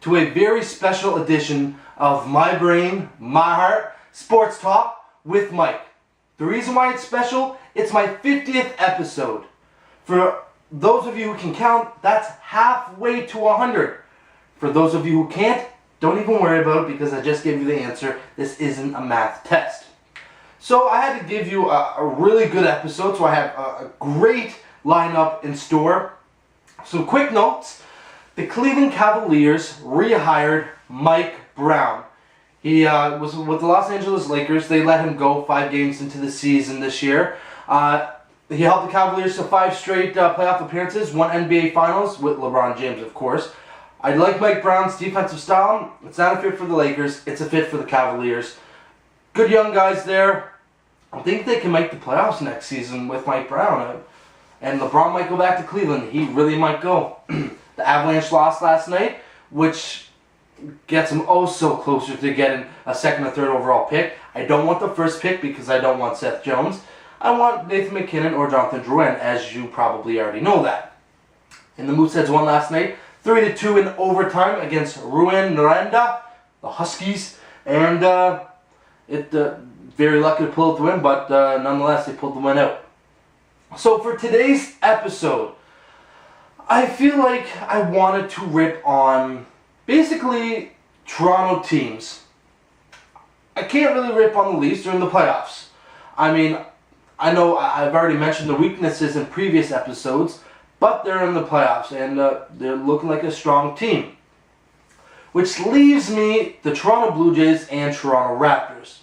to a very special edition of My Brain, My Heart, Sports Talk with Mike. The reason why it's special, it's my 50th episode. For those of you who can count, that's halfway to 100. For those of you who can't, don't even worry about it because I just gave you the answer. This isn't a math test. So I had to give you a really good episode, so I have a great lineup in store. So quick notes, the Cleveland Cavaliers rehired Mike Brown. He was with the Los Angeles Lakers. They let him go 5 games into the season this year. He helped the Cavaliers to 5 straight playoff appearances, 1 NBA Finals with LeBron James, of course. I like Mike Brown's defensive style. It's not a fit for the Lakers. It's a fit for the Cavaliers. Good young guys there. I think they can make the playoffs next season with Mike Brown. And LeBron might go back to Cleveland. He really might go. The Avalanche lost last night, which gets them oh so closer to getting a 2nd or 3rd overall pick. I don't want the 1st pick because I don't want Seth Jones. I want Nathan McKinnon or Jonathan Drouin, as you probably already know that. And the Mooseheads won last night, 3-2 in overtime against Rouyn-Noranda, the Huskies. And very lucky to pull out the win, but nonetheless, they pulled the win out. So for today's episode, I feel like I wanted to rip on basically Toronto teams. I can't really rip on the Leafs during the playoffs. I mean, I know I've already mentioned the weaknesses in previous episodes, but they're in the playoffs and they're looking like a strong team. Which leaves me the Toronto Blue Jays and Toronto Raptors.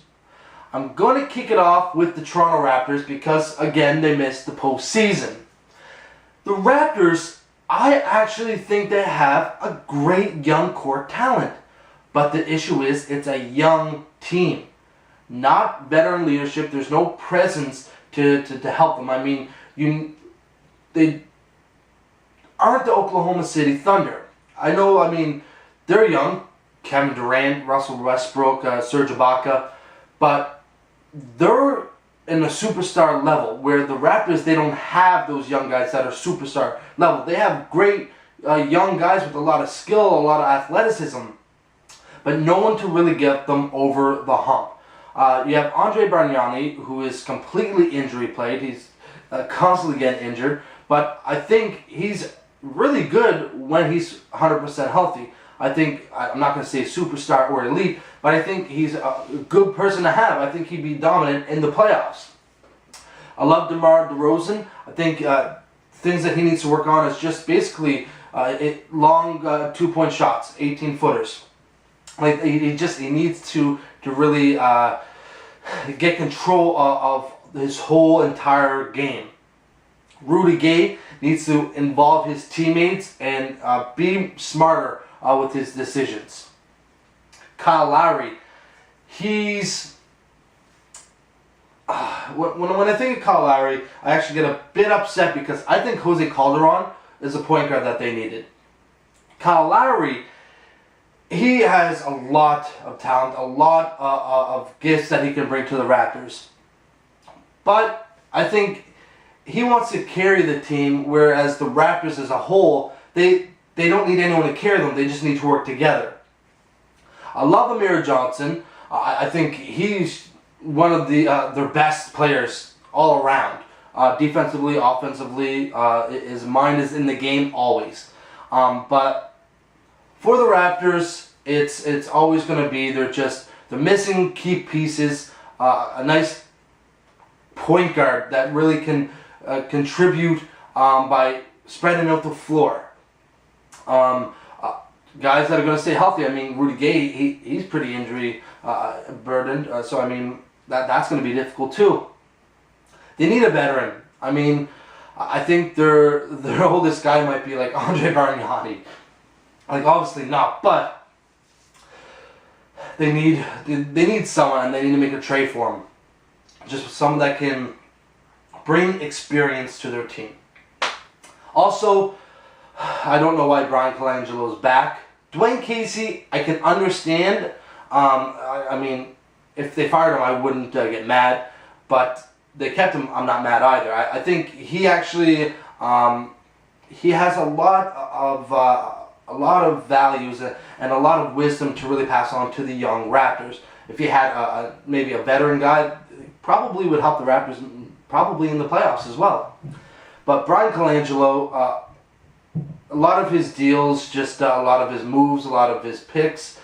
I'm going to kick it off with the Toronto Raptors because, again, they missed the postseason. The Raptors, I actually think they have a great young core talent. But the issue is, it's a young team. Not veteran leadership. There's no presence to help them. I mean, they aren't the Oklahoma City Thunder. I know, they're young. Kevin Durant, Russell Westbrook, Serge Ibaka. But they're in a superstar level, where the Raptors, they don't have those young guys that are superstar level. They have great young guys with a lot of skill, a lot of athleticism, but no one to really get them over the hump. You have Andre Bargnani, who is completely injury plagued. He's constantly getting injured, but I think he's really good when he's 100% healthy. I think, I'm not going to say superstar or elite, but I think he's a good person to have. I think he'd be dominant in the playoffs. I love DeMar DeRozan. I think things that he needs to work on is just basically long 2-point shots, 18-footers. Like he needs to really get control of his whole entire game. Rudy Gay needs to involve his teammates and be smarter with his decisions. Kyle Lowry, he's... when I think of Kyle Lowry, I actually get a bit upset because I think Jose Calderon is a point guard that they needed. Kyle Lowry, he has a lot of talent, a lot of gifts that he can bring to the Raptors. But I think he wants to carry the team, whereas the Raptors as a whole, they don't need anyone to carry them. They just need to work together. I love Amir Johnson. I think he's one of their best players all around. Defensively, offensively, his mind is in the game always. But for the Raptors, it's always going to be they're missing key pieces. A nice point guard that really can contribute by spreading out the floor. Guys that are going to stay healthy. Rudy Gay, he's pretty injury burdened, so that's going to be difficult too. They need a veteran. I think their oldest guy might be like Andre Bargnani. Obviously not, but they need someone, and they need to make a trade for him. Just someone that can bring experience to their team. Also, I don't know why Brian Colangelo is back. Dwayne Casey, I can understand. If they fired him, I wouldn't get mad. But they kept him, I'm not mad either. I think he actually, he has a lot of a lot of values and a lot of wisdom to really pass on to the young Raptors. If he had maybe a veteran guy, probably would help the Raptors probably in the playoffs as well. But Bryan Colangelo, a lot of his deals, just a lot of his moves, a lot of his picks,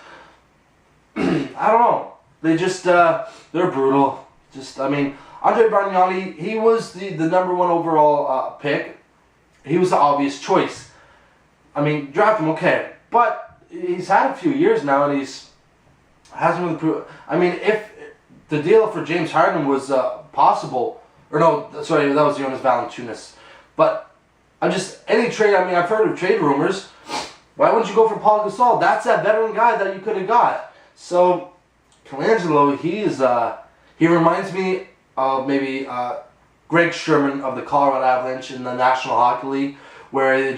I don't know. They just, they're brutal. Andre Bargnani, he was the number one overall pick. He was the obvious choice. Draft him, okay. But he's had a few years now, and hasn't really proved. If the deal for James Harden was possible, or no, sorry, that was Jonas Valanciunas. But any trade, I've heard of trade rumors. Why wouldn't you go for Paul Gasol? That's that veteran guy that you could have got. So, Colangelo, he reminds me of maybe Greg Sherman of the Colorado Avalanche in the National Hockey League, where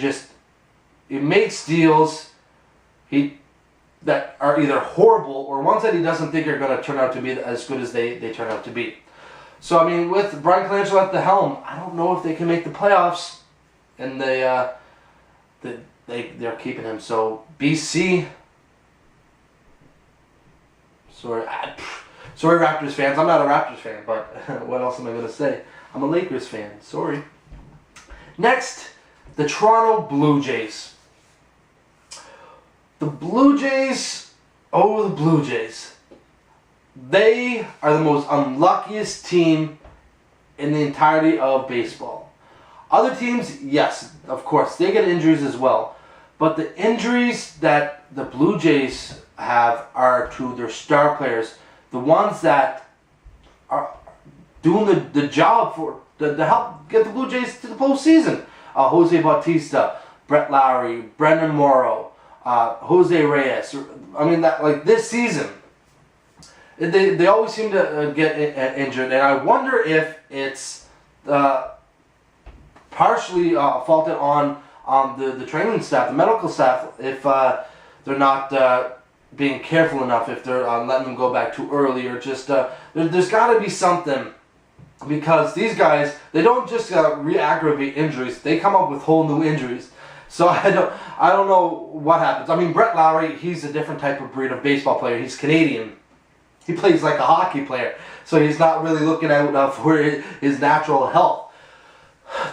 he makes deals that are either horrible or ones that he doesn't think are going to turn out to be as good as they turn out to be. So, with Bryan Colangelo at the helm, I don't know if they can make the playoffs, and they're keeping him. So, BC... Sorry, Raptors fans. I'm not a Raptors fan, but what else am I going to say? I'm a Lakers fan. Sorry. Next, the Toronto Blue Jays. The Blue Jays, the Blue Jays. They are the most unluckiest team in the entirety of baseball. Other teams, yes, of course, they get injuries as well. But the injuries that the Blue Jays have are to their star players, the ones that are doing the job to help get the Blue Jays to the postseason. Jose Bautista, Brett Lowry, Brendan Morrow, Jose Reyes. This season, they always seem to get injured, and I wonder if it's partially faulted on the training staff, the medical staff, if they're not being careful enough, if they're letting them go back too early, or just there's got to be something, because these guys, they don't just re-aggravate injuries, they come up with whole new injuries. So I don't know what happens. Brett Lowry, he's a different type of breed of baseball player. He's Canadian. He plays like a hockey player, so he's not really looking out for his natural health.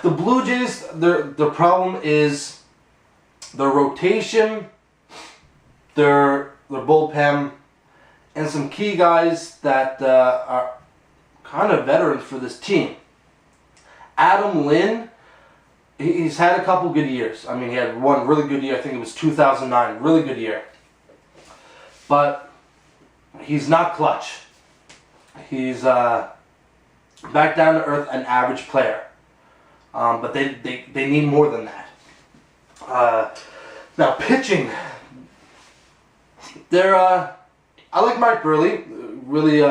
The Blue Jays, their problem is their rotation, their bullpen, and some key guys that are kind of veterans for this team. Adam Lynn, he's had a couple good years. He had one really good year. I think it was 2009, really good year. But he's not clutch. He's back down to earth, an average player. But they need more than that. Now pitching. I like Mark Buehrle, really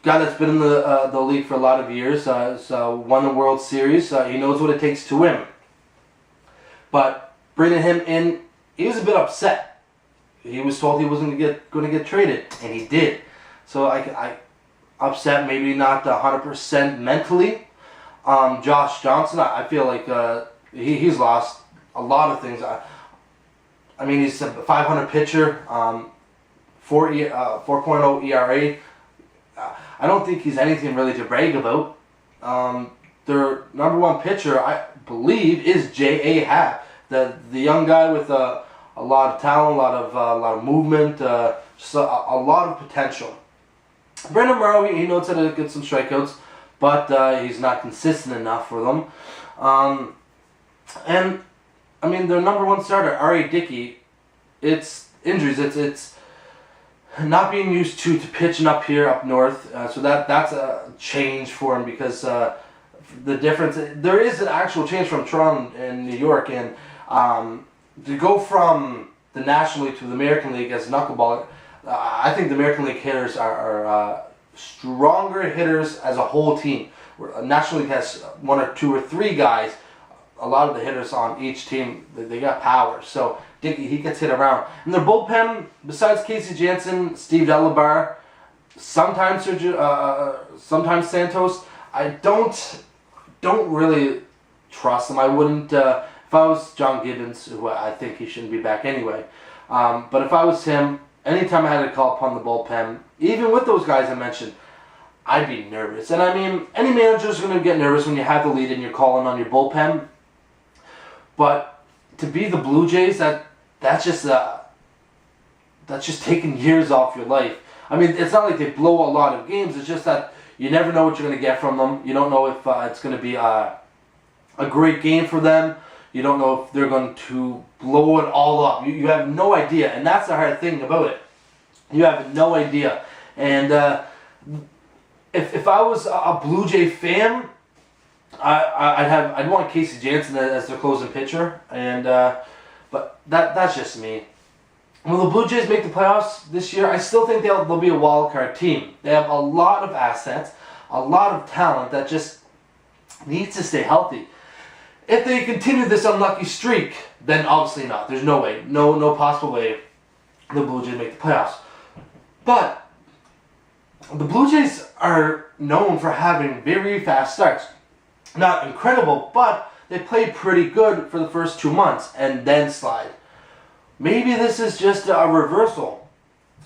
guy that's been in the league for a lot of years. Won the World Series. He knows what it takes to win. But bringing him in, he was a bit upset. He was told he wasn't going to get traded, and he did. So I upset, maybe not 100% mentally. Josh Johnson, I feel like he's lost a lot of things. He's a 500 pitcher, 4.0 ERA. I don't think he's anything really to brag about. Their number one pitcher, I believe, is J.A. Happ, the young guy with a lot of talent, a lot of movement, just a lot of potential. Brendan Morrow, he knows how to get some strikeouts, but he's not consistent enough for them. Their number one starter, R.A. Dickey, it's injuries. It's not being used to pitching up here, up north. So that's a change for him, because the difference, there is an actual change from Toronto and New York, and to go from the National League to the American League as knuckleball, I think the American League hitters are stronger hitters as a whole team. National League has one or two or three guys. A lot of the hitters on each team, they got power. So Dickey, he gets hit around. And their bullpen, besides Casey Janssen, Steve Delabar, sometimes Santos, I don't really trust them. I wouldn't, if If I was John Gibbons, who I think he shouldn't be back anyway, but if I was him, anytime I had to call upon the bullpen, even with those guys I mentioned, I'd be nervous. And I mean, any manager's going to get nervous when you have the lead and you're calling on your bullpen. But to be the Blue Jays, that's just taking years off your life. I mean, it's not like they blow a lot of games. It's just that you never know what you're going to get from them. You don't know if it's going to be a great game for them. You don't know if they're going to blow it all up. You have no idea, and that's the hard thing about it. You have no idea. And if I was a Blue Jay fan, I'd want Casey Janssen as their closing pitcher. And but that's just me. Will the Blue Jays make the playoffs this year? I still think they'll be a wild card team. They have a lot of assets, a lot of talent that just needs to stay healthy. If they continue this unlucky streak, then obviously not. There's no way, no possible way the Blue Jays make the playoffs. But the Blue Jays are known for having very fast starts. Not incredible, but they played pretty good for the first 2 months and then slide. Maybe this is just a reversal,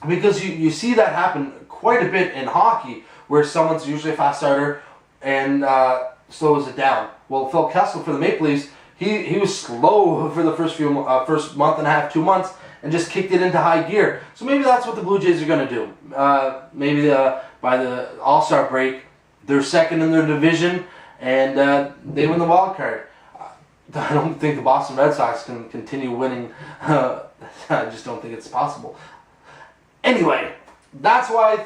because you see that happen quite a bit in hockey, where someone's usually a fast starter and slows it down. Well, Phil Kessel for the Maple Leafs, he was slow for the first month and a half, 2 months, and just kicked it into high gear. So maybe that's what the Blue Jays are going to do. Maybe by the All-Star break, they're second in their division, and they win the wild card. I don't think the Boston Red Sox can continue winning. I just don't think it's possible. Anyway, that's why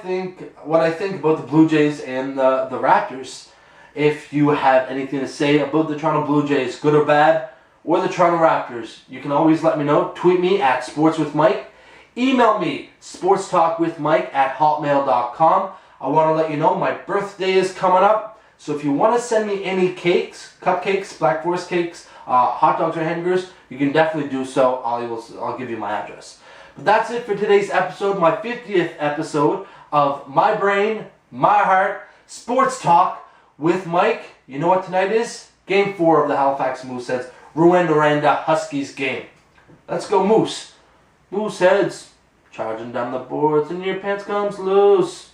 what I think about the Blue Jays and the Raptors. If you have anything to say about the Toronto Blue Jays, good or bad, or the Toronto Raptors, you can always let me know. Tweet me at sportswithmike. Email me, sportstalkwithmike@hotmail.com. I want to let you know my birthday is coming up. So if you want to send me any cakes, cupcakes, Black Forest cakes, hot dogs or hamburgers, you can definitely do so. I'll give you my address. But that's it for today's episode, my 50th episode of My Brain, My Heart, Sports Talk with Mike. You know what tonight is? Game 4 of the Halifax Mooseheads, Rouyn-Noranda Huskies game. Let's go Moose. Mooseheads, charging down the boards and your pants comes loose.